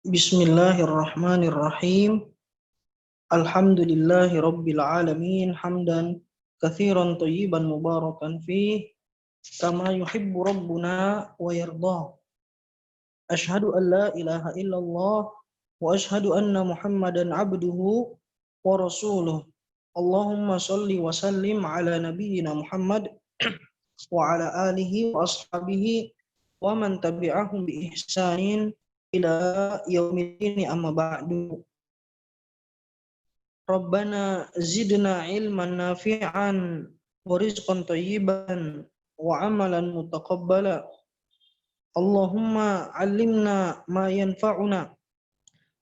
Bismillahirrahmanirrahim. Alhamdulillahi rabbil alamin hamdan katsiran thayyiban mubarakan fih kama yuhibbu rabbuna wa yarda. Asyhadu an la ilaha illallah wa asyhadu anna Muhammadan abduhu wa rasuluh. Allahumma shalli wa sallim ala nabiyyina Muhammad wa ala alihi wa ashabihi wa man tabi'ahum bi ihsanin ila yaumiddin amma ba'du. Rabbana zidna ilman nafi'an wa rizqan thayyiban wa amalan mutaqabbala. Allahumma 'allimna ma yanfa'una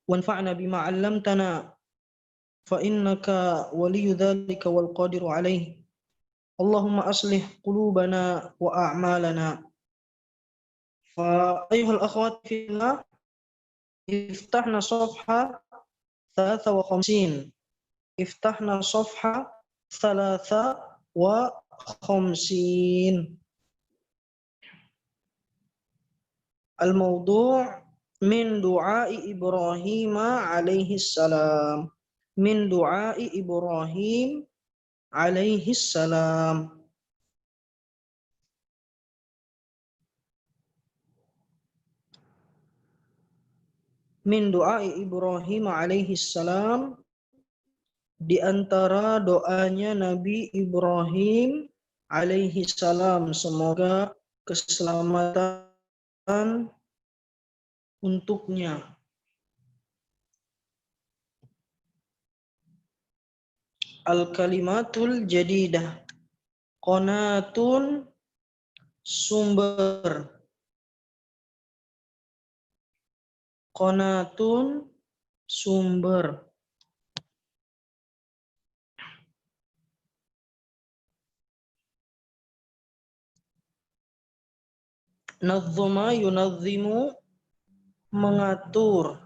wanfa'na bima 'allamtana fa innaka waliyyu dzalika wal qadiru 'alaihi. Allahumma aslih qulubana wa a'malana. Fa ayyuhal akhwat fillah, iftahna safha 53. Iftahna safha 53. Al-mawdu' min du'ai Ibrahim alaihi salam. Min du'ai Ibrahim alaihi salam. Min du'ai Ibrahim alaihi salam, di antara doanya Nabi Ibrahim alaihi salam, semoga keselamatan untuknya. Al-kalimatul jadidah. Qanatun, sumber. Qanatun, sumber. Nazzama yunazzimu, mengatur.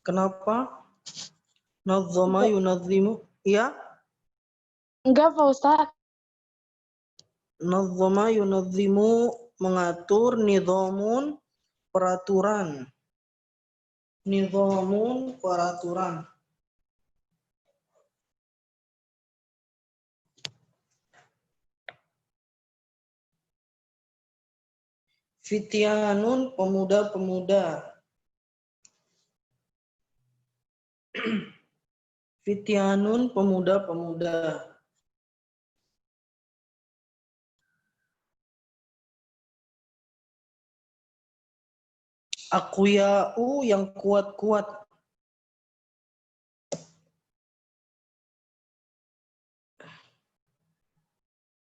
Kenapa? Nazzama yunazzimu, ya? Enggak, Pak Ustaz. Nazzama yunazzimu, mengatur. Nidhamun, peraturan. Nidhamun, peraturan. Fityanun, pemuda-pemuda. Fityanun, pemuda-pemuda. Aqwiya'u, yang kuat-kuat.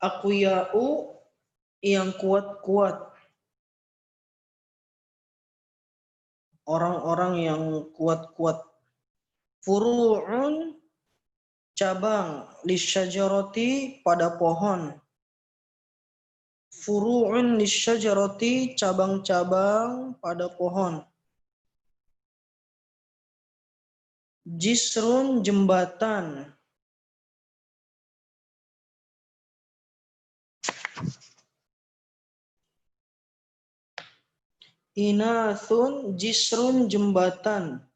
Aqwiya'u, yang kuat-kuat. Orang-orang yang kuat-kuat. Furu'un, cabang. Lisyajarati, pada pohon. Furu'un lisyajarati, cabang-cabang pada pohon. Jisrun, jembatan. Inathun, jisrun, jembatan.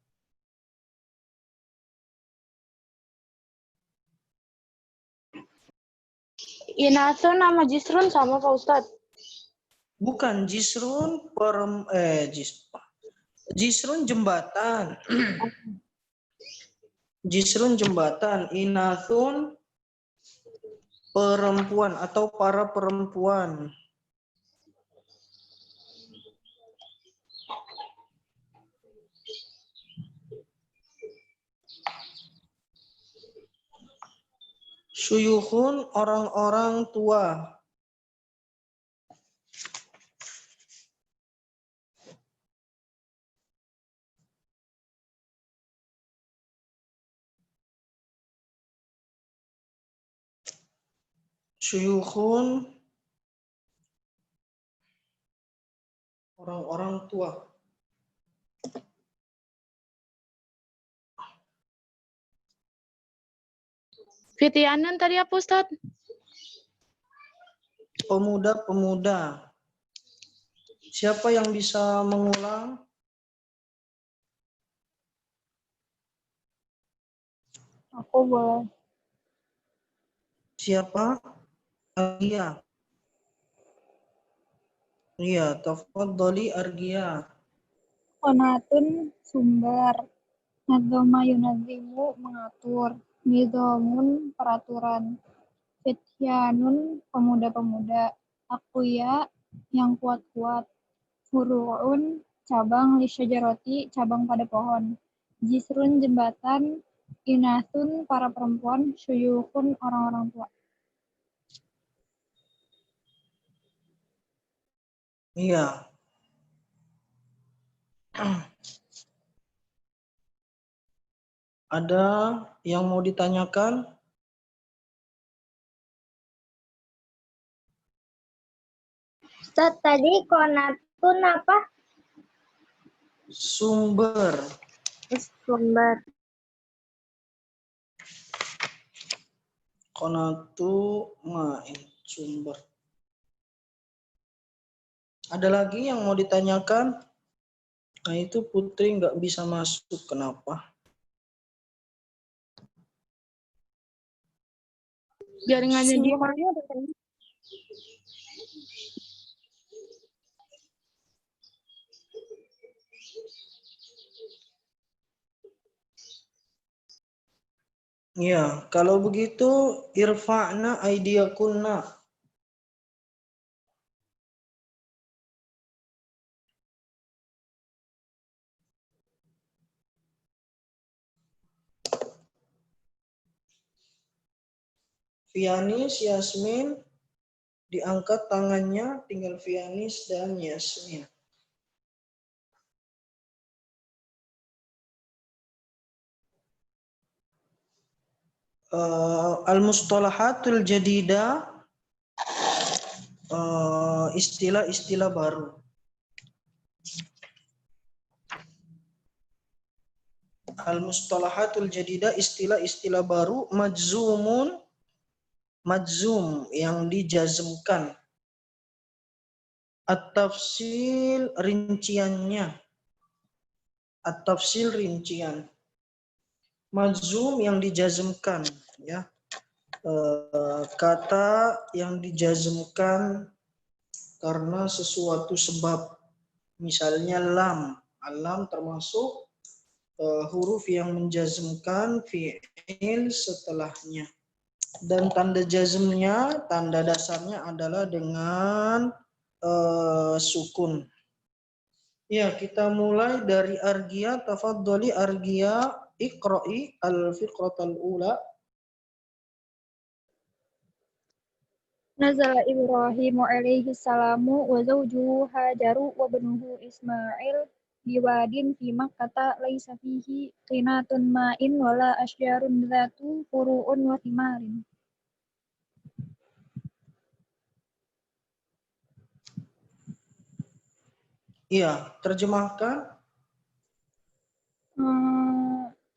Inasun sama Jisrun sama, Pak Ustaz. Bukan, jisrun jisrun jembatan. Jisrun jembatan. Inathun, perempuan atau para perempuan. Syuyukhun, orang-orang tua. Syuyukhun, orang-orang tua. Fityanan tadi apa, Ustaz? pemuda-pemuda. Siapa yang bisa mengulang? Aku boleh. Siapa? Argia. Iya, tafadhali Argia. Qanaatun sumber. Nadzama yunadzimu mengatur. Nidhamun peraturan. Fityanun pemuda-pemuda. Aqwiya yang kuat-kuat. Furu'un cabang lisyajarati cabang pada pohon. Jisrun jembatan. Inathun para perempuan. Syuyukhun orang-orang tua. Iya. Ada yang mau ditanyakan? Ustaz, tadi konatun apa? Sumber. Sumber. Konatu ma'in. Sumber. Ada lagi yang mau ditanyakan? Nah itu Putri nggak bisa masuk. Kenapa? Jaringannya dia. Ya, kalau begitu irfa'na aidiyakunna. Vianis, Yasmin, diangkat tangannya, tinggal Vianis dan Yasmin. Al-mustalahatul jadida, istilah-istilah baru. Al-mustalahatul jadida, istilah-istilah baru. Majzumun, majzum yang dijazmkan. At-tafsil, rinciannya. At-tafsil, rincian. Majzum yang dijazmkan, ya. Kata yang dijazmkan karena sesuatu sebab. Misalnya lam. Lam termasuk huruf yang menjazmkan fi'il setelahnya. Dan tanda jazmnya, tanda dasarnya adalah dengan sukun. Ya, kita mulai dari Argia. Tafadhali Argia, iqra'i al-fiqratal ula. Nazala Ibrahimu alaihi salamu wa zawjuhu Hajaru wa banuhu Ismail biwadin fi Makkata laisa fihi qinatun ma'in wala asjarun dzatu furu'un wa thimarin. Iya, terjemahkan.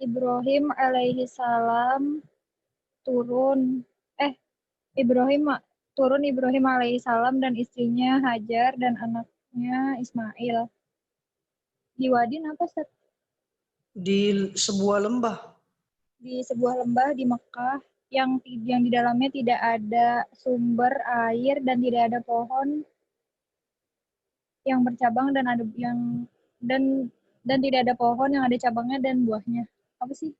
Ibrahim alaihi salam turun Ibrahim alaihi salam dan istrinya Hajar dan anaknya Ismail. Di wadin apa, Ustaz? Di sebuah lembah. Di sebuah lembah di Mekah yang di dalamnya tidak ada sumber air dan tidak ada pohon yang bercabang dan ada yang dan tidak ada pohon yang ada cabangnya dan buahnya. Apa sih?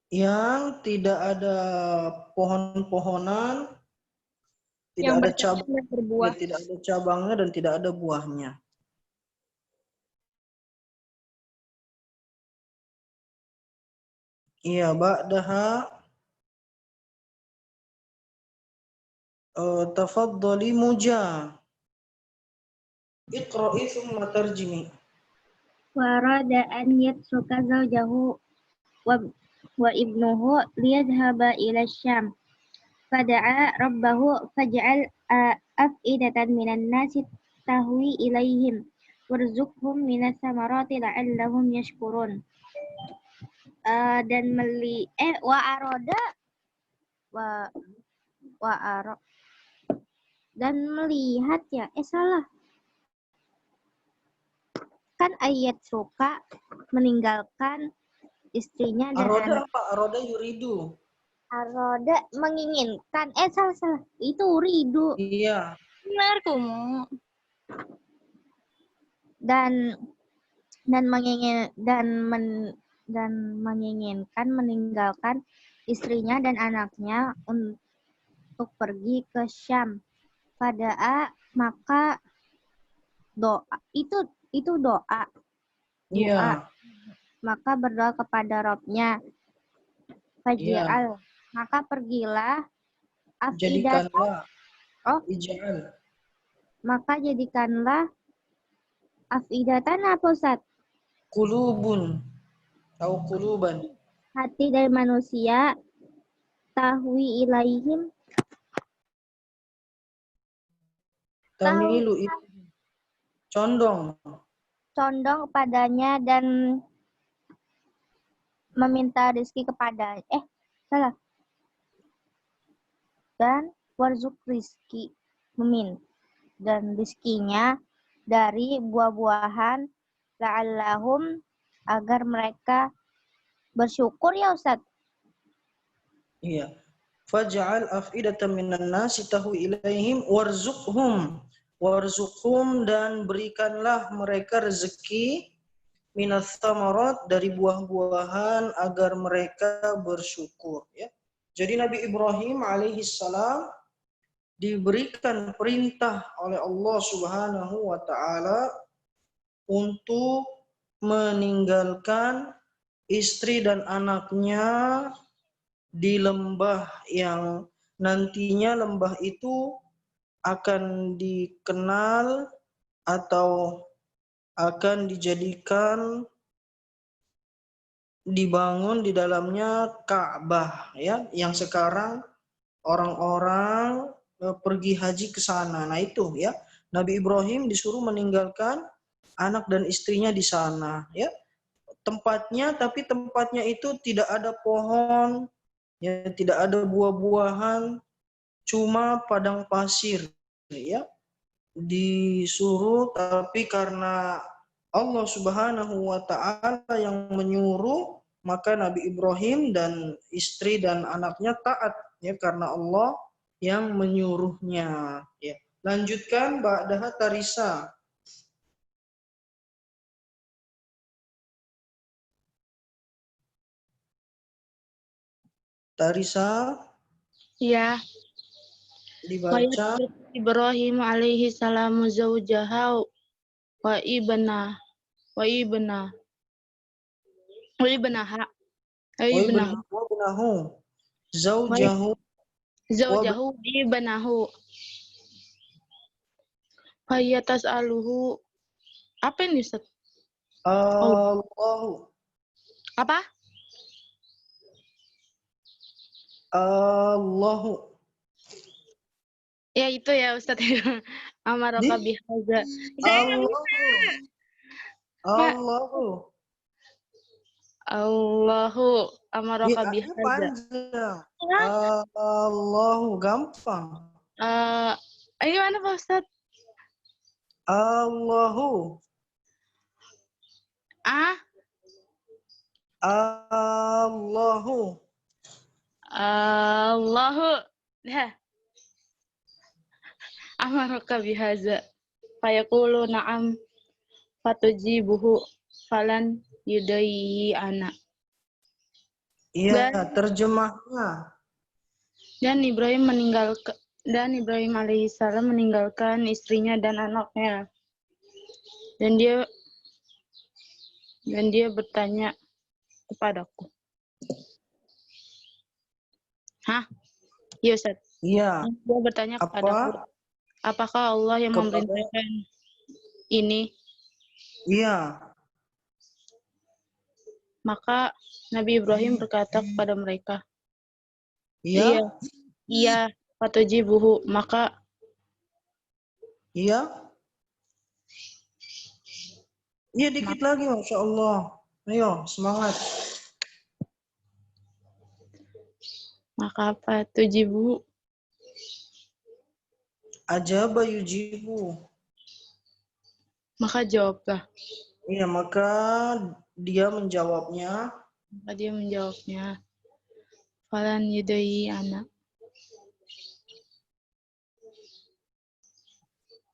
Yang tidak ada pohon-pohonan, tidak Yang ada bercabang cabang, dan berbuah. tidak ada cabangnya dan tidak ada buahnya. Iya, ba'daha tafadhali Muja. Iqra'i thumma tarjimi. Warada an yatruka zawjahu wa ibnuhu liyadhhaba ila Syam. Fada'a rabbahu faj'al af'idatan minan nasi tahwi ilaihim warzuqhum minas samarati la'allahum yashkurun. Dan wa aroda wa wa aro dan melihat ya. Salah. Kan ayat suka meninggalkan istrinya dan Aroda anak. apa? Aroda yuridu. Aroda menginginkan. Salah. Itu uridu. Iya. Benar kamu. Dan menginginkan meninggalkan istrinya dan anaknya untuk pergi ke Syam. Pada maka doa itu doa. Iya. Maka berdoa kepada Robnya. Faj'al. Maka pergilah afidatan. Jadikanlah. Oh, Ij'al. maka jadikanlah afidatan apa Ustaz? Kulubun. Atau kuluban. Hati dari manusia tahwi ilaihim Tamilu condong. condong kepadanya dan meminta rezeki kepada salah. Dan warzuk rizki dan rizkinya dari buah-buahan la'allahum agar mereka bersyukur ya Ustaz. Iya. Faj'al af'idatan minan nasi tahwi ilaihim warzuqhum. Warzuqhum dan berikanlah mereka rezeki minas thamarat dari buah-buahan agar mereka bersyukur ya. Jadi Nabi Ibrahim alaihi salam diberikan perintah oleh Allah Subhanahu wa taala untuk meninggalkan istri dan anaknya di lembah yang nantinya lembah itu akan dikenal atau akan dijadikan dibangun di dalamnya Ka'bah ya, yang sekarang orang-orang pergi haji ke sana. Nah itu ya, Nabi Ibrahim disuruh meninggalkan anak dan istrinya di sana ya. Tapi tempatnya itu tidak ada pohon, ya, tidak ada buah-buahan, cuma padang pasir ya. Disuruh, tapi karena Allah Subhanahu wa taala yang menyuruh, maka Nabi Ibrahim dan istri dan anaknya taat ya, karena Allah yang menyuruhnya ya. Lanjutkan ba'daha tarisa. Tarisa Ya. dibaca Ibrahim alaihi salamu zaujaha wa ibna wa ibna wa ibnaha wa ibnaha wa ibnahu zaujahu zaujahu ibnahu fayatas aluhu. Apa ini Ustaz? Allahu Apa? Allahu. Ya itu ya Ustaz. Amaraka bihaza. Saya nggak bisa. Pak. Allahu. Allahu amaraka Ya, bihaza. panjang. Allahu gampang. Gimana Pak Ustaz? Allahu. Allahu. Allahu. Dah. Amaraka bihaza. Fayaqulu na'am fatujibuhu falan yudayyi anak. Iya, terjemahnya. Dan Ibrahim alaihissalam meninggalkan istrinya dan anaknya. Dan dia bertanya kepadaku. Hah? Iya Ustaz. Iya. Dia bertanya kepadaku. Apakah Allah yang memerintahkan ini? Iya. Maka Nabi Ibrahim berkata kepada mereka, Iya. Iya, fatujibuhu. Maka Iya. Iya, dikit lagi, Masya Allah. Ayo, semangat. Maka fatujibuhu. Ajaba yujibu. Maka jawablah. Iya, maka dia menjawabnya. Maka dia menjawabnya. Falan yudai anak.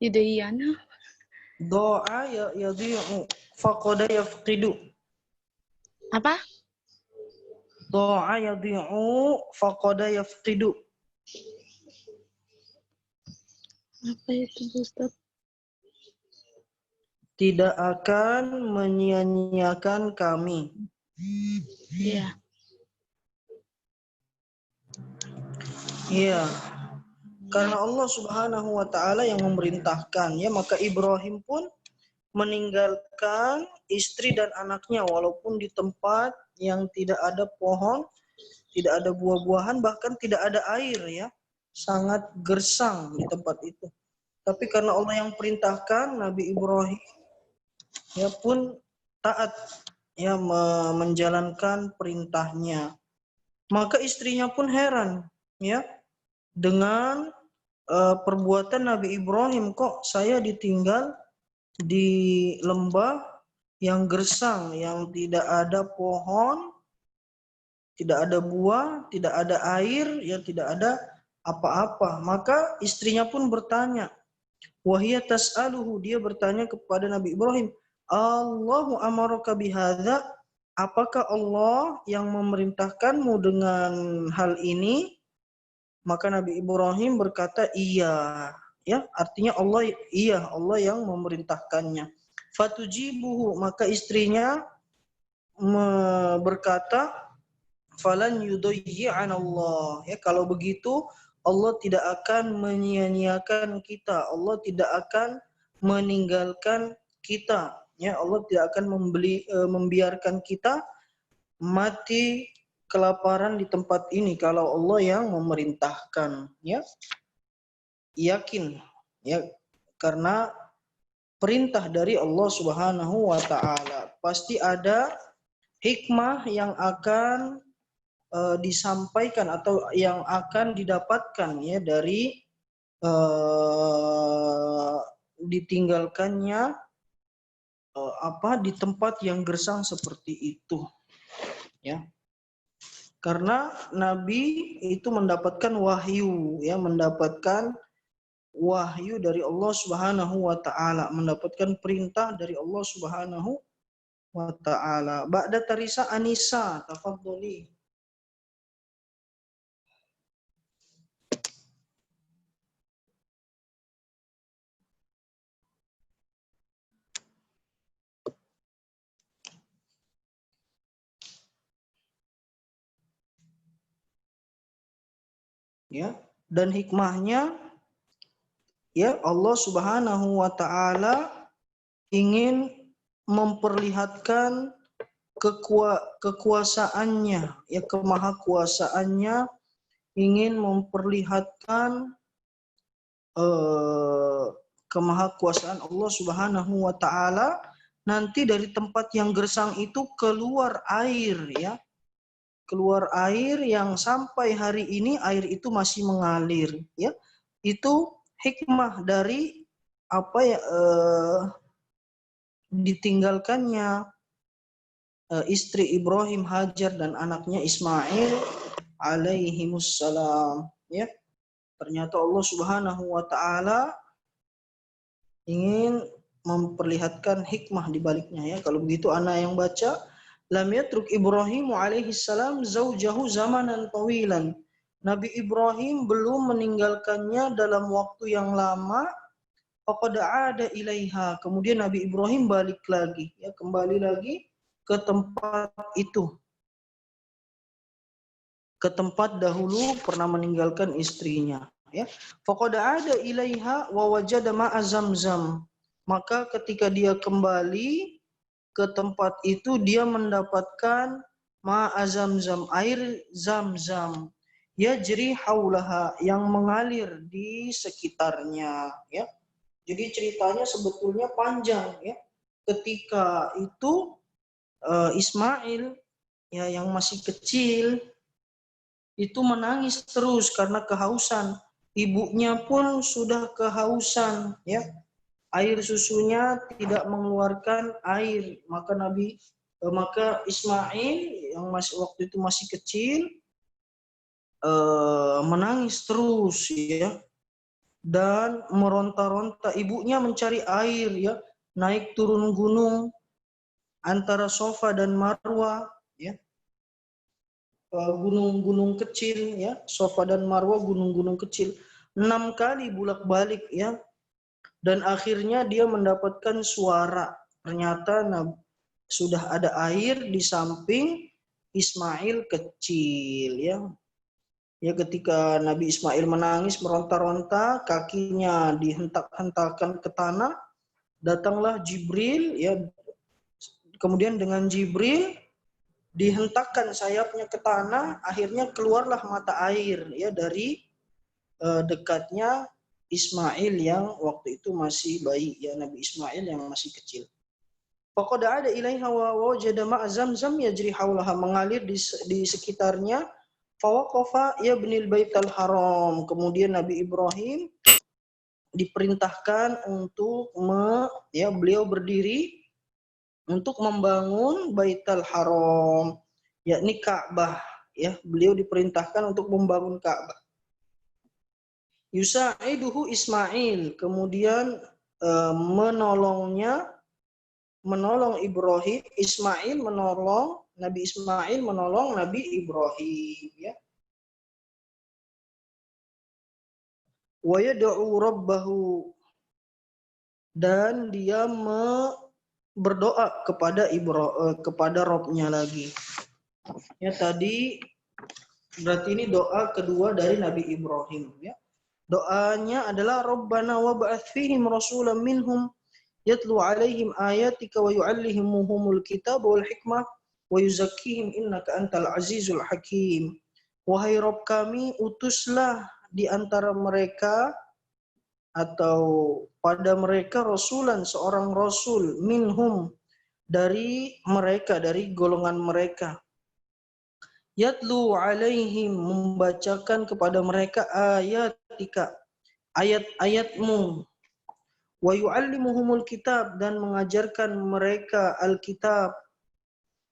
Yudai anak. Doa ya yadhi'u faqada yafqidu. Apa? Doa yadhi'u faqada yafqidu. Apa itu Ustaz? Tidak akan menyia-nyiakan kami. Iya. Iya. Karena Allah Subhanahu wa taala yang memerintahkan, ya, maka Ibrahim pun meninggalkan istri dan anaknya walaupun di tempat yang tidak ada pohon, tidak ada buah-buahan, bahkan tidak ada air, ya. Sangat gersang di tempat itu. Tapi karena Allah yang perintahkan, Nabi Ibrahim ya pun taat, ya, menjalankan perintahnya. Maka istrinya pun heran, ya, dengan perbuatan Nabi Ibrahim, kok saya ditinggal di lembah yang gersang, yang tidak ada pohon, tidak ada buah, tidak ada air, ya, tidak ada apa-apa. Maka istrinya pun bertanya, wahia tas'aluhu, dia bertanya kepada Nabi Ibrahim, Allahu amaraka bihadza, apakah Allah yang memerintahkanmu dengan hal ini? Maka Nabi Ibrahim berkata, iya, ya, artinya Allah, iya, Allah yang memerintahkannya. Fatujibuhu, maka istrinya berkata, falan yudayyi'an Allah, ya, kalau begitu Allah tidak akan menyia-nyiakan kita, Allah tidak akan meninggalkan kita, ya, Allah tidak akan membiarkan kita mati kelaparan di tempat ini kalau Allah yang memerintahkan, ya. Yakin, ya, karena perintah dari Allah Subhanahu wa taala. Pasti ada hikmah yang akan disampaikan atau yang akan didapatkan, ya, dari ditinggalkannya di tempat yang gersang seperti itu, ya. Karena Nabi itu mendapatkan wahyu, ya, mendapatkan wahyu dari Allah Subhanahu wa taala, mendapatkan perintah dari Allah Subhanahu wa taala. Ba'da tarisa Anisa, tafadholi. Ya, dan hikmahnya, ya, Allah Subhanahu wa taala ingin memperlihatkan kekuasaannya, ya, kemahakuasaannya, ingin memperlihatkan kemahakuasaan Allah Subhanahu wa taala. Nanti dari tempat yang gersang itu keluar air, ya. Keluar air yang sampai hari ini air itu masih mengalir, ya. Itu hikmah dari apa, ya, ditinggalkannya istri Ibrahim Hajar dan anaknya Ismail alaihimussalam, ya. Ternyata Allah Subhanahu wa taala ingin memperlihatkan hikmah di baliknya, ya. Kalau begitu ana yang baca, lam yatruk Ibrahim alaihi salam zaujahu zamanan tawilan. Nabi Ibrahim belum meninggalkannya dalam waktu yang lama. Faqad ada ilaiha. Kemudian Nabi Ibrahim balik lagi, ya, kembali lagi ke tempat itu. Ke tempat dahulu pernah meninggalkan istrinya, ya. Faqad ada ilaiha wa wajada ma'a Zamzam. Maka ketika dia kembali ke tempat itu, dia mendapatkan ma'a Zamzam, air Zamzam, yajri haulaha, yang mengalir di sekitarnya, ya. Jadi ceritanya sebetulnya panjang, ya. Ketika itu Ismail, ya, yang masih kecil itu menangis terus karena kehausan. ibunya pun sudah kehausan, ya. Air susunya tidak mengeluarkan air, maka Ismail yang waktu itu masih kecil menangis terus, ya, dan meronta-ronta. Ibunya mencari air, ya, naik turun gunung antara Safa dan Marwa, ya, gunung-gunung kecil, ya, Safa dan Marwa gunung-gunung kecil, 6 kali bolak-balik, ya, dan akhirnya dia mendapatkan suara. Ternyata sudah ada air di samping Ismail kecil, ya. Ya, ketika Nabi Ismail menangis meronta-ronta, kakinya dihentak-hentakan ke tanah, datanglah Jibril, ya. Kemudian dengan Jibril dihentakkan sayapnya ke tanah, akhirnya keluarlah mata air, ya, dari dekatnya Ismail yang waktu itu masih bayi, ya, Nabi Ismail yang masih kecil. Faqad ada ilaiha wa wajada ma'a Zamzam yajri haulaha, mengalir di sekitarnya. Fawaqafa yabnil baital haram, kemudian Nabi Ibrahim diperintahkan untuk beliau berdiri untuk membangun Baitul Haram, yakni Ka'bah, ya. Beliau diperintahkan untuk membangun Ka'bah. Yusa'iduhu Ismail, kemudian menolong Ibrahim, Nabi Ismail menolong Nabi Ibrahim, ya. Wa yad'u rabbahu, dan dia berdoa kepada Robnya lagi. Ya, tadi berarti ini doa kedua dari Nabi Ibrahim, ya. Doanya adalah Rabbana wab'ats fihim rasulan minhum yatlu 'alaihim ayatika wa yu'allimuhumul kitaba wal hikmah wa yuzakkihim innaka antal azizul hakim. Wahai Rabb kami, utuslah di antara mereka atau pada mereka rasulan, seorang rasul, minhum, dari mereka, dari golongan mereka. Yatlu alaihim, membacakan kepada mereka ayatika, ayat-ayatmu. Wa yu'allimuhumul kitab, dan mengajarkan mereka alkitab.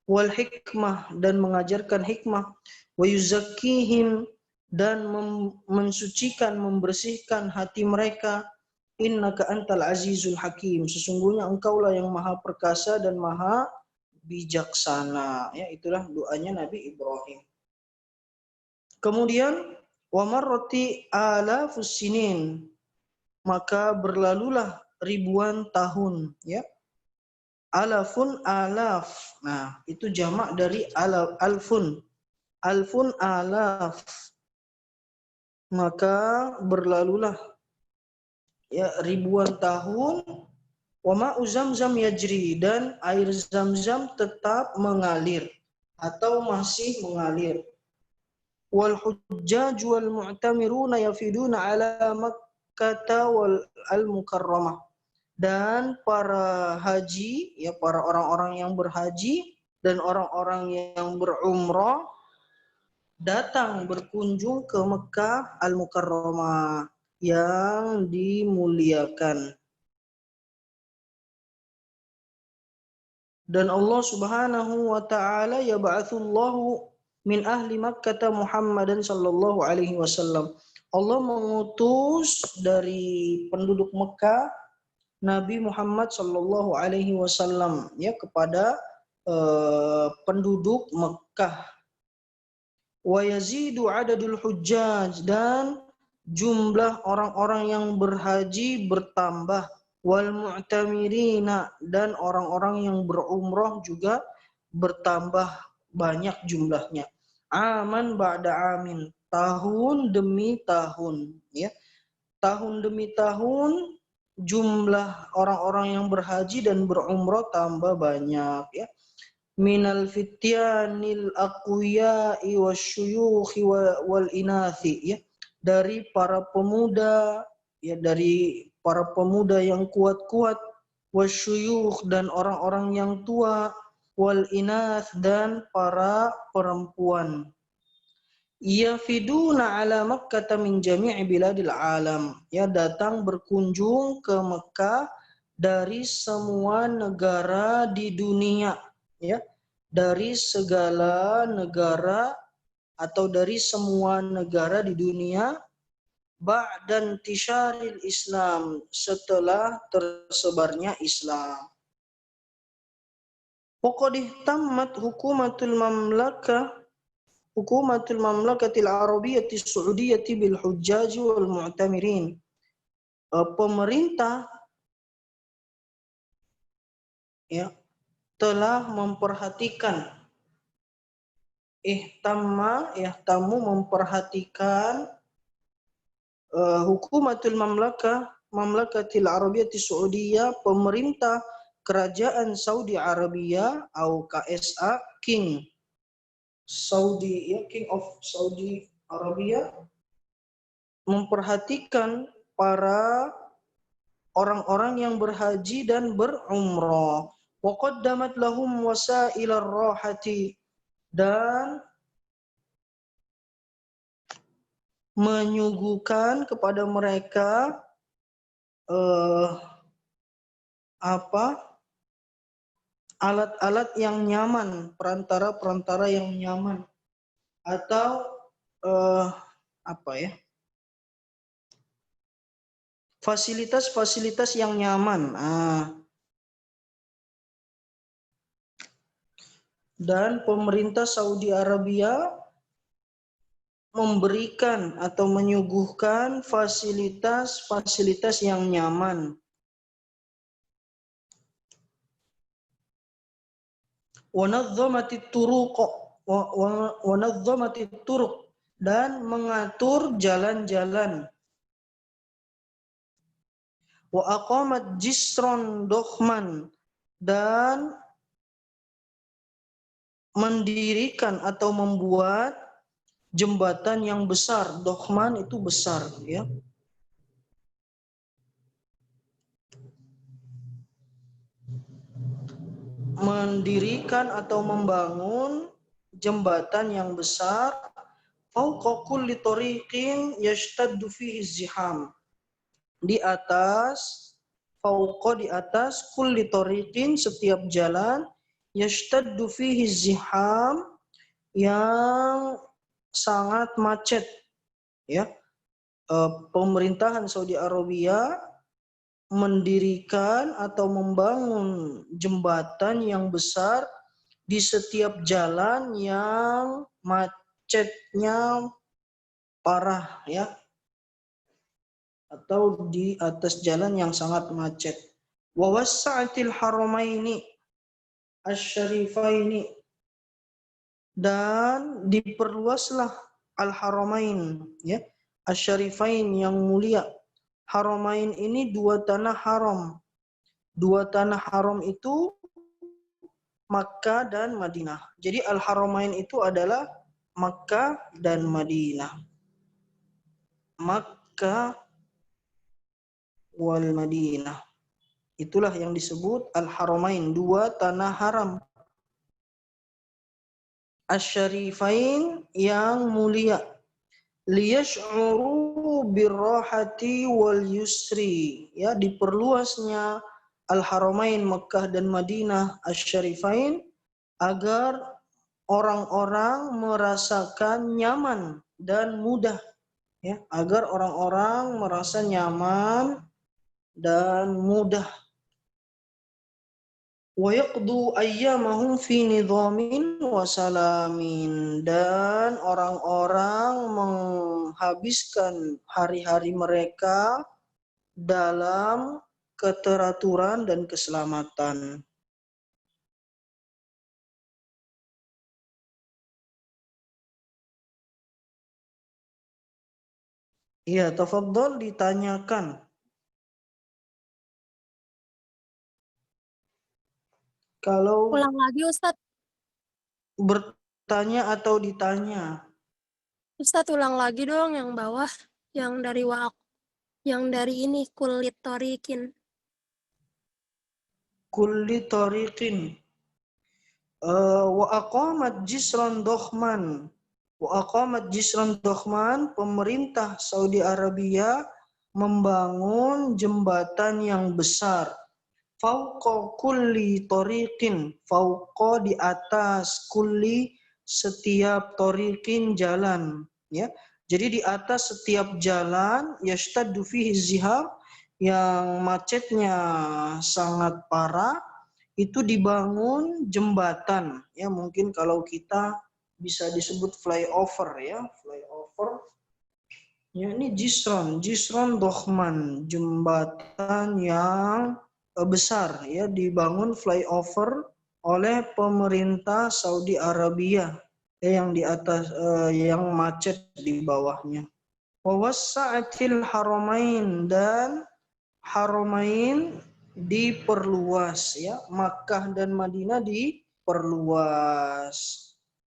Wal hikmah, dan mengajarkan hikmah. Wa yuzakkihim, dan mensucikan, membersihkan hati mereka. Innaka antal azizul hakim, sesungguhnya engkaulah yang maha perkasa dan maha bijaksana. Ya, itulah doanya Nabi Ibrahim. Kemudian wa marrati alafus sinin, maka berlalulah ribuan tahun, ya. Alafun, alaf. Nah, itu jamak dari alfun. Alfun, alaf. Maka berlalulah, ya, ribuan tahun. Wa ma'u Zamzam yajri, dan air Zamzam tetap mengalir atau masih mengalir. Wal hujjaj wal mu'tamiruna yafiduna ala Makkah wal al-mukarramah, dan para haji, ya, para orang-orang yang berhaji dan orang-orang yang berumrah datang berkunjung ke Mekah al-Mukarramah yang dimuliakan. Dan Allah Subhanahu wa taala yab'atsullahu min ahli Makkah Muhammadan sallallahu alaihi wasallam. Allah mengutus dari penduduk Mekah Nabi Muhammad sallallahu alaihi wasallam, ya, kepada penduduk Mekah. Wa yazidu adadul hujjaj, dan jumlah orang-orang yang berhaji bertambah. Wal mu'tamirina, dan orang-orang yang berumrah juga bertambah banyak jumlahnya. Aman ba'da amin, tahun demi tahun, ya. Tahun demi tahun jumlah orang-orang yang berhaji dan berumrah tambah banyak, ya. Minal fityanil aqwiya'i wasyuyukhi wal inathi, ya, dari para pemuda, ya, dari para pemuda yang kuat-kuat, wasyuyukh, dan orang-orang yang tua, wal inath, dan para perempuan. Yafiduna ala Makkah min jami'i biladil alam. Ya, datang berkunjung ke Mekah dari semua negara di dunia, ya. Dari segala negara atau dari semua negara di dunia ba'dan tisharil Islam, setelah tersebarnya Islam. Waqad ihtammat hukumatul mamlakatil arabiyyati saudiyyati bil hujjaji wal mu'tamirin. Pemerintah ya telah memperhatikan ihtamu memperhatikan hukumatul mamlakatil arabiyyati saudiyyah, pemerintah kerajaan Saudi Arabia atau KSA, King Saudi, ya, King of Saudi Arabia, memperhatikan para orang-orang yang berhaji dan berumrah. Wa qaddamat lahum wasailar rahati, dan menyuguhkan kepada mereka alat-alat yang nyaman, perantara-perantara yang nyaman, atau fasilitas-fasilitas yang nyaman. Dan pemerintah Saudi Arabia memberikan atau menyuguhkan fasilitas-fasilitas yang nyaman. Wanadzamatit turuq, dan mengatur jalan-jalan. Wa aqamat jisran dokhman, dan mendirikan atau membuat jembatan yang besar. Dokhman itu besar, ya. Mendirikan atau membangun jembatan yang besar. Fauqa kulli tariqin yashtaddu fihi ziham. Di atas kulli tariqin, setiap jalan, yashtaddu fihi ziham, yang sangat macet, ya. Pemerintahan Saudi Arabia mendirikan atau membangun jembatan yang besar di setiap jalan yang macetnya parah, ya, atau di atas jalan yang sangat macet. Wa wassa'atil haramaini asy-syarifaini, dan diperluaslah al-haramain, ya, asy-syarifain yang mulia. Haramain ini dua tanah haram. Dua tanah haram itu Makkah dan Madinah. Jadi al-haramain itu adalah Makkah dan Madinah. Makkah wal Madinah. Itulah yang disebut al-haramain, dua tanah haram. Asy-syarifain yang mulia. Liyash'uru birrahati wal yusri, ya, diperluasnya al-haramain Makkah dan Madinah asy-syarifain agar orang-orang merasakan nyaman dan mudah, ya, agar orang-orang merasa nyaman dan mudah. Wa yaqdu ayyamahum fi nidhamin wa salamin, dan orang-orang menghabiskan hari-hari mereka dalam keteraturan dan keselamatan. Iya, tafadhol, ditanyakan. Kalau Ulang lagi Ustadz. bertanya atau ditanya. Ustadz ulang lagi dong yang bawah. Yang dari ini kulit torikin. Kulli tariqin. Wa aqamat jisran dokhman. Wa aqamat jisran dokhman, pemerintah Saudi Arabia membangun jembatan yang besar. Fauqa kulli tariqin, fauqa di atas, kulli setiap tariqin jalan, ya. Jadi di atas setiap jalan yashtaddu fihi ziham, yang macetnya sangat parah, itu dibangun jembatan, ya. Mungkin kalau kita bisa disebut flyover, ya, flyover. Ya, ini jisron dokhman, jembatan yang besar, ya, dibangun flyover oleh pemerintah Saudi Arabia, ya, yang di atas, yang macet di bawahnya. Wawassa'atil haramain, dan haramain diperluas, ya, Makkah dan Madinah diperluas.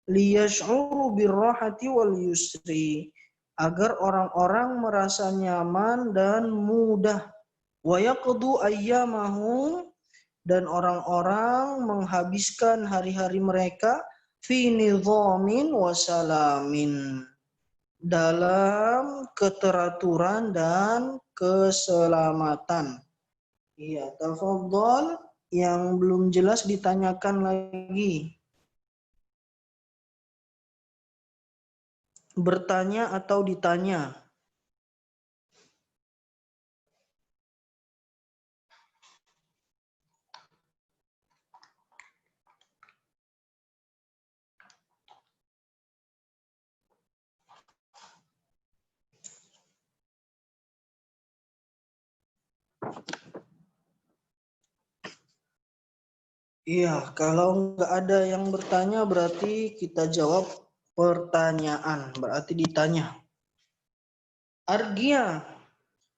Liyash'uru birrahati wal yusri, agar orang-orang merasa nyaman dan mudah. Wa yaqdu ayyamahum, dan orang-orang menghabiskan hari-hari mereka fi nidhamin wa salamin, dalam keteraturan dan keselamatan. Iya, tafadhol, yang belum jelas ditanyakan lagi. Bertanya atau ditanya. Iya, kalau nggak ada yang bertanya berarti kita jawab pertanyaan, berarti ditanya. Argia,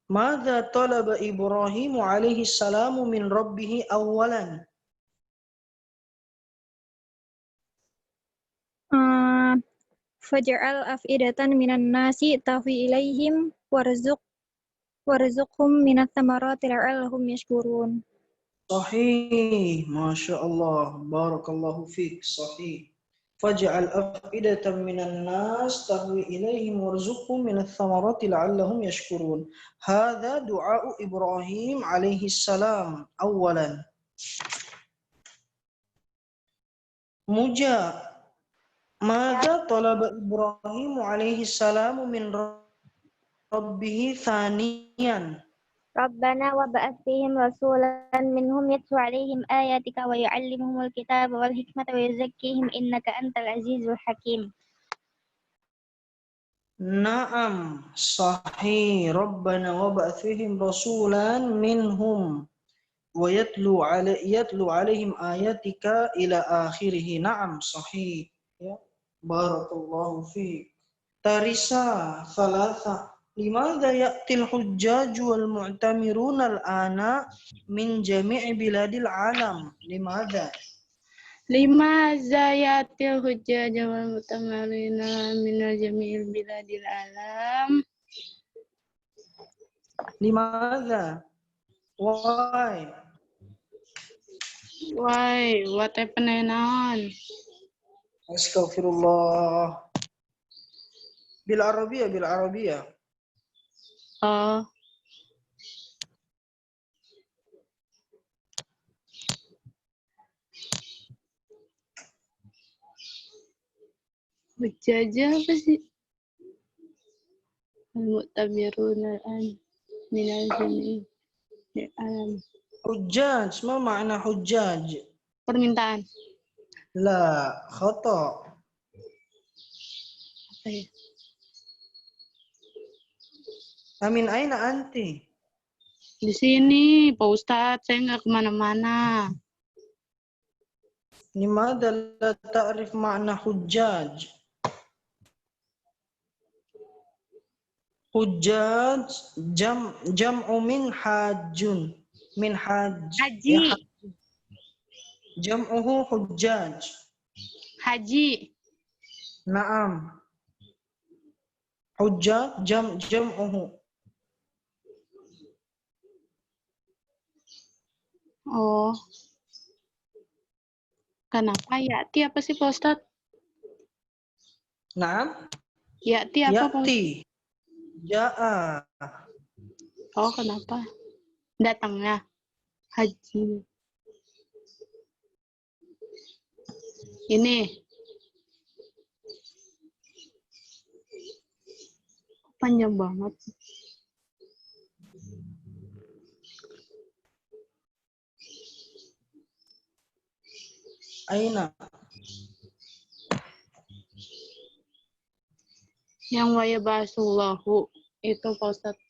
madza talaba Ibrahim alaihi salamu min rabbih awalan? Faj'al af'idatan minan nasi tahwi ilaihim warzuqhum minats thamarati la'allahum yashkurun. Sahih, Masya Allah, barakallahu fiik, sahih. Faj'al af'idatan minan nas tahwi ilaihim warzuqhum minats thamarati la'allahum yashkurun. Hadza du'a'u Ibrahim alaihi salam awalan. Muja, madza talaba Ibrahim alaihi salam min rabbih thaniyan? Rabbana wa ba'ath fihim rasulan minhum yatlu 'alaihim ayatika wa yu'allimuhumul kitaba wal hikmata wa yuzakkihim innaka antal azizul hakim. Naam, sahih. Rabbana wa ba'ath fihim rasulan minhum wa yatlu 'alaihim ayatika ila akhirih. Naam, sahih. Ya. Barakallahu fiik. Tarisa thalatha. Limadha ya'til hujjaju wal mu'tamiruna al-ana min jami'i biladil alam? Limadha? Lima zayatil hujjaj wal mutamarrina min jami'il biladil alam. Limadha? Why? Why? What happened on? Astaghfirullah. Bil Arabiyah. Oh, hujjaj apa sih? Al-mu'tamiruna min jami'il alam. Hujjaj, ma makna hujjaj? Permintaan. La, khata. Apa ya? Amin aina anti? Di sini, Pak Ustadz, saya nggak kemana-mana. Limadha la ta'rif makna hujjaj? Hujjaj jam'u min hajjun. Min hajj. Haji. Ya, jam'uhu hujjaj. Haji. Naam. Hujjaj jam'uhu. Oh. Kenapa ya? Apa sih Pak Ustadz? Naam. Ya'ti apa, Pak? Ya'ti. Ja'a. Oh, kenapa? Datangnya. Haji. Ini. Panjang banget. Aina. Yang wa yab'atsullahu itu Pak Ustadz.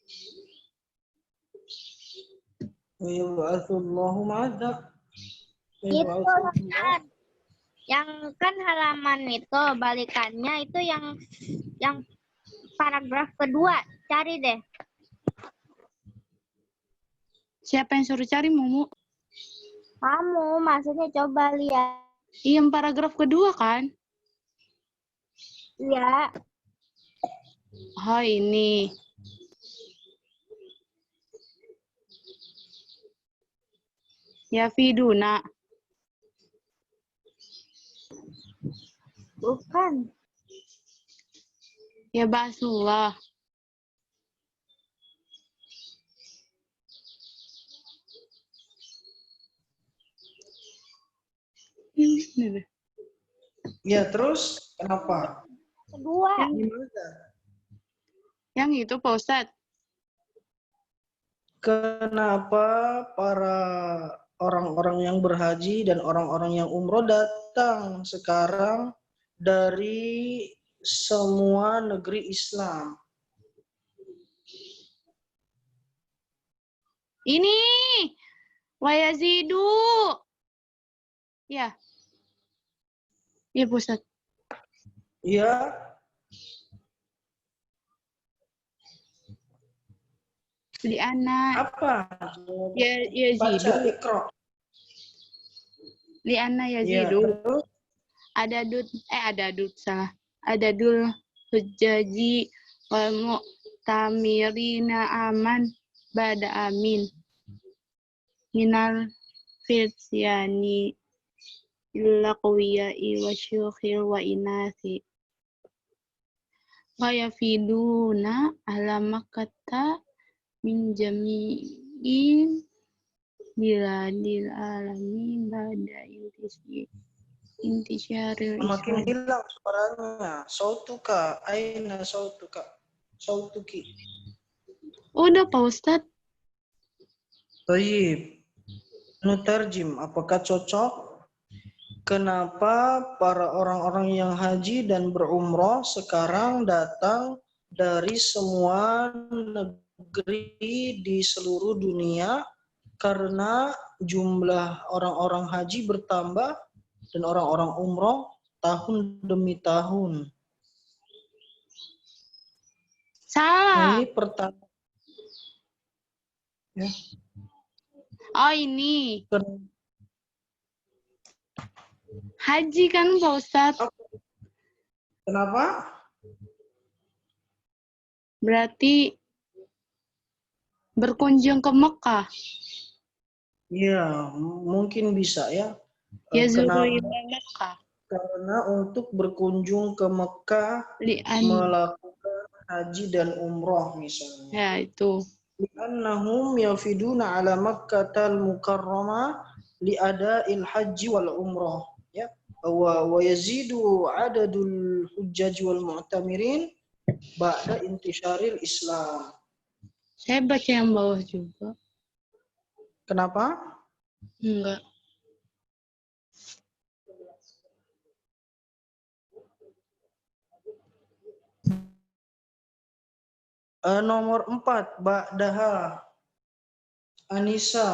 Wa yab'atsullahu ma'adha. Itu Ustaz. Yang kan halaman itu balikannya itu yang paragraf kedua. Cari deh. Siapa yang suruh cari, Mumu? Kamu maksudnya coba lihat. Iya, yang paragraf kedua kan? Iya. Oh, ini. Ya Fiduna. Bukan. Ya Basullah. Ini. Ya, terus kenapa? Kedua. Gimana? Yang itu Pak Ustadz. Kenapa para orang-orang yang berhaji dan orang-orang yang umroh datang sekarang dari semua negeri Islam? Ini. Wa yazidu. Ya. Iya Pak Ustadz. Ya, Li'anna. apa? Ya Baca, yazidu. Iqra. Li'anna Ya, yazidu. terus? Adadud salah. Adadul hujjaji wal mu'tamirina aman ba'da amin. Minal fityani illa qawiyai wa syukhil wa inasi. Wa yafiduna ala makkata min jami'in biladil alamin ba'da intisyaril Makin Islam. hilang suaranya. Sautuka, aina sautuka. Sautuki. Udah Pak Ustadz. Baik. Nutarjim, apakah cocok? Kenapa para orang-orang yang haji dan berumroh sekarang datang dari semua negeri di seluruh dunia? Karena jumlah orang-orang haji bertambah dan orang-orang umroh tahun demi tahun. Nah, Salah. ini pertanyaan. Ya. Oh ini. Haji kan Pak Ustadz. Kenapa? Berarti berkunjung ke Mekah. Ya, mungkin bisa ya. Ya Kenapa? zuru ila Mekah. Karena untuk berkunjung ke Mekah Li'an. melakukan haji dan umroh misalnya. Ya itu. Li'annahum yafiduna ala Makkatal Mukarramah li'ada'il haji wal umroh. Ya. Wa yazidu adadul hujjaj wal mu'tamirin ba'da intisyaril Islam. Saya baca yang bawah juga. Kenapa? Enggak. Nomor 4, ba'daha. Anissa.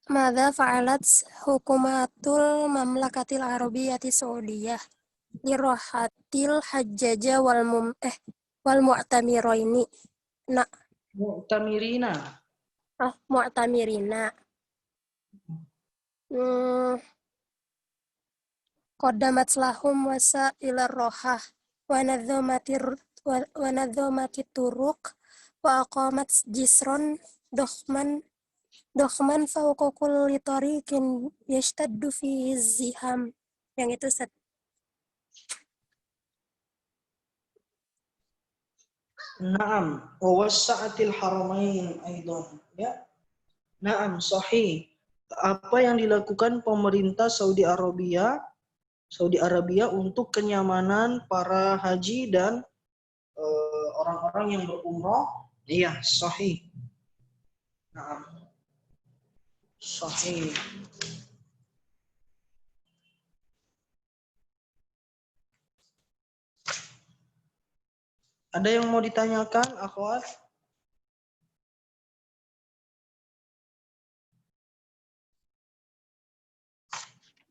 Mada fa'alat hukumatul mamlakatil arabiyyati saudiyah lirahatil hajjaja wal mu'tamiraini. Nah, Mu'tamirina. mu'tamirina. Qaddamat lahum wasailar rohah wa nadzamati turuq wa aqamat jisron dohman Dokhman fauqa kulli tariqin yashtaddu fihi ziham. Yang itu Ustaz. Naam, wa wassa'atil haramain aidan. Ya. Naam, sahih. Apa yang dilakukan pemerintah Saudi Arabia untuk kenyamanan para haji dan orang-orang yang berumrah, iya, sahih. Naam. Sahih. Ada yang mau ditanyakan, akhwat?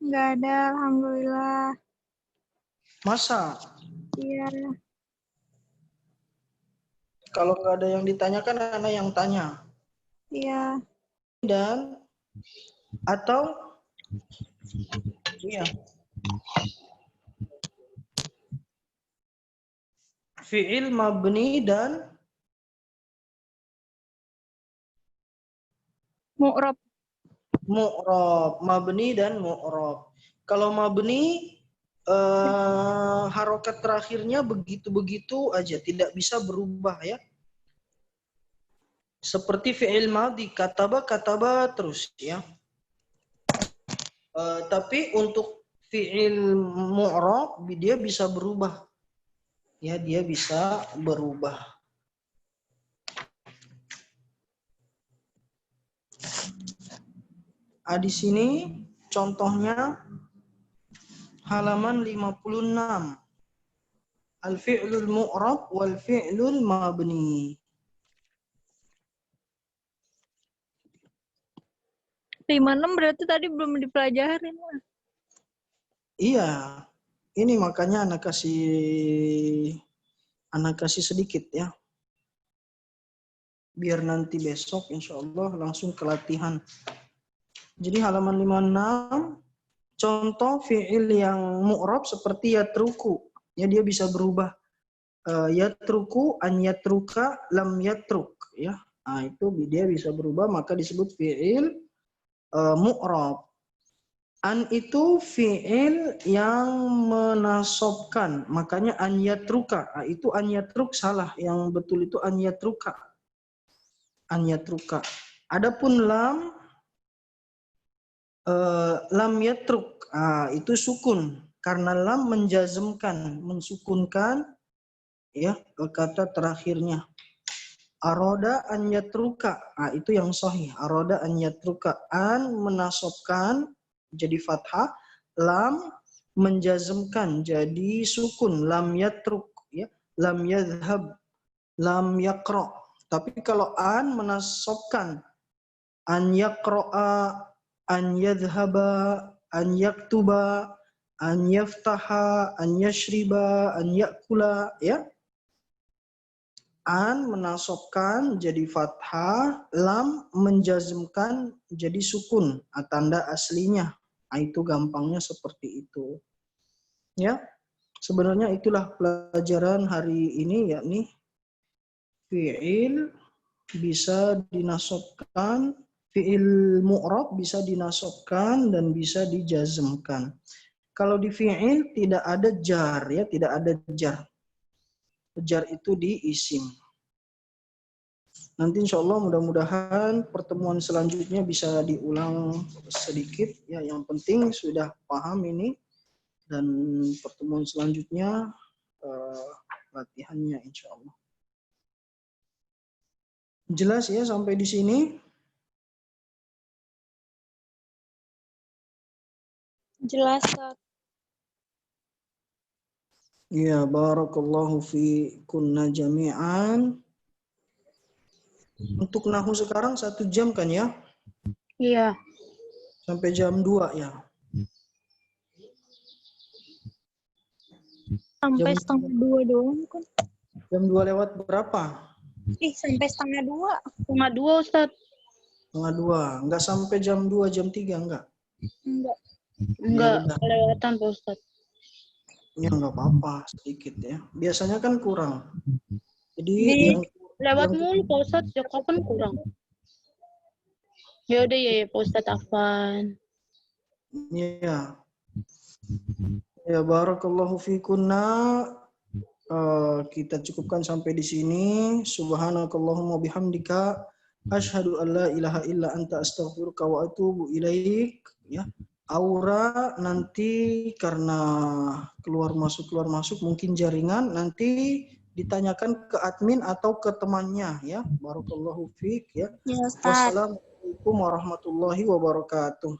Nggak ada, alhamdulillah. Masa? Iya. Kalau nggak ada yang ditanyakan, ada yang tanya. Iya. Dan atau iya. Fi'il mabni dan Mu'rab. mu'rab, mabni dan mu'rab. Kalau mabni harokat terakhirnya begitu-begitu aja, tidak bisa berubah ya. Seperti fi'il madhi, kataba terus ya. Tapi untuk fi'il mu'rab dia bisa berubah. Ya, dia bisa berubah. Di sini contohnya halaman 56. Al-fi'lul mu'rab wal fi'lul mabni. 56 berarti tadi belum dipelajarin. Iya. Ini makanya anak kasih sedikit ya. Biar nanti besok insya Allah langsung ke latihan. Jadi halaman 56, contoh fi'il yang mu'rab seperti yatruku. Ya, dia bisa berubah. Yatruku, an yatruka, lam yatruk. Ya. Nah, itu dia bisa berubah, maka disebut fi'il mu'rab. An itu fi'il yang menasobkan, makanya an yatruka. Nah, itu an yatruk salah, yang betul itu an yatruka. An yatruka. Adapun lam yatruk, itu sukun, karena lam menjazmkan, mensukunkan ya kata terakhirnya. Aroda an yatruka, itu yang sahih. Aroda an yatruka, an menasobkan jadi fathah, lam menjazmkan jadi sukun, lam yatruk ya, lam yadhhab, lam yaqra. Tapi kalau an menasobkan, an yaqra'a, an yadhhaba, an yaktuba, an yaftaha, an yashriba, an yakula ya. An menasobkan jadi fathah, lam menjazmkan jadi sukun, tanda aslinya. Nah, itu gampangnya seperti itu. Ya, sebenarnya itulah pelajaran hari ini, yakni fi'il bisa dinasobkan, fi'il mu'rab bisa dinasobkan dan bisa dijazmkan. Kalau di fi'il tidak ada jar ya, tidak ada jar. Jar itu di isim. Nanti insya Allah mudah-mudahan pertemuan selanjutnya bisa diulang sedikit ya. Yang penting sudah paham ini, dan pertemuan selanjutnya latihannya insya Allah. Jelas ya sampai di sini? Jelas. Ya, barakallahu fi kunna jami'an. Untuk nahu sekarang 1 jam kan ya? Iya. Sampai jam 2 ya? Sampai setengah 2 doang kan? Jam 2 lewat berapa? Sampai setengah 2. Setengah 2, Ustaz. Setengah 2. Enggak sampai jam 2, jam 3 enggak? Enggak, Ya, kelewatan Pak Ustaz. Ya enggak apa-apa, sedikit ya. Biasanya kan kurang. Jadi Lewat mulu Pak Ustaz, ya kapan kurang? Ya udah ya, Pak Ustadz Afwan. Ya. Ya, barakallahu fikunna. Kita cukupkan sampai di sini. Subhanakallahumma bihamdika asyhadu an la ilaha illa anta astaghfiruka wa atubu ilaik. Ya. Aura nanti karena keluar masuk mungkin jaringan, nanti ditanyakan ke admin atau ke temannya ya. Barakallahu fiik ya. Ya Ustaz. Wassalamualaikum warahmatullahi wabarakatuh.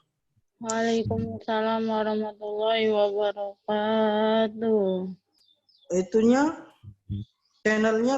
Waalaikumsalam warahmatullahi wabarakatuh. Itunya channelnya